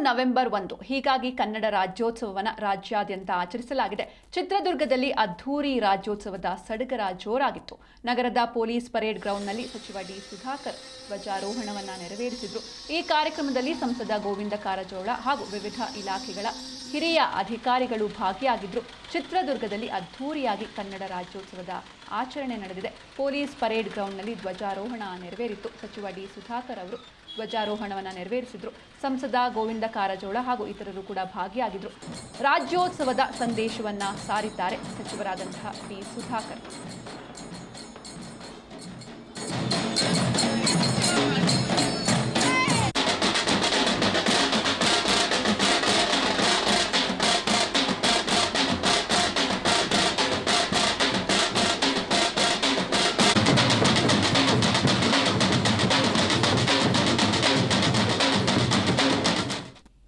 November 1 ಹೀಗಾಗಿ ಕನ್ನಡ ರಾಜ್ಯೋತ್ಸವವನ್ನು ರಾಜ್ಯಾದ್ಯಂತ ಆಚರಿಸಲಾಗಿದೆ. ಚಿತ್ರದುರ್ಗದಲ್ಲಿ ಅದ್ಧೂರಿ ರಾಜ್ಯೋತ್ಸವದ ಸಡಗರ ಜೋರಾಗಿತ್ತು. ನಗರದ ಪೊಲೀಸ್ ಪರೇಡ್ ಗ್ರೌಂಡ್ನಲ್ಲಿ ಸಚಿವ ಡಿ ಸುಧಾಕರ್ ಧ್ವಜಾರೋಹಣವನ್ನು ನೆರವೇರಿಸಿದರು. ಈ ಕಾರ್ಯಕ್ರಮದಲ್ಲಿ ಸಂಸದ ಗೋವಿಂದ ಕಾರಜೋಳ ಹಾಗೂ ವಿವಿಧ ಇಲಾಖೆಗಳ ಹಿರಿಯ ಅಧಿಕಾರಿಗಳು ಭಾಗಿಯಾಗಿದ್ದರು. ಚಿತ್ರದುರ್ಗದಲ್ಲಿ ಅದ್ಧೂರಿಯಾಗಿ ಕನ್ನಡ ರಾಜ್ಯೋತ್ಸವದ ಆಚರಣೆ ನಡೆದಿದೆ. ಪೊಲೀಸ್ ಪರೇಡ್ ಗ್ರೌಂಡ್ನಲ್ಲಿ ಧ್ವಜಾರೋಹಣ ನೆರವೇರಿತು. ಸಚಿವ ಡಿ ಸುಧಾಕರ್ ಅವರು ಧ್ವಜಾರೋಹಣವನ್ನು ನೆರವೇರಿಸಿದರು. ಸಂಸದ ಗೋವಿಂದ ಕಾರಜೋಳ ಹಾಗೂ ಇತರರು ಕೂಡ ಭಾಗಿಯಾಗಿದ್ದರು. ರಾಜ್ಯೋತ್ಸವದ ಸಂದೇಶವನ್ನು ಸಾರಿದ್ದಾರೆ ಸಚಿವರಾದಂತಹ ಡಿ ಸುಧಾಕರ್.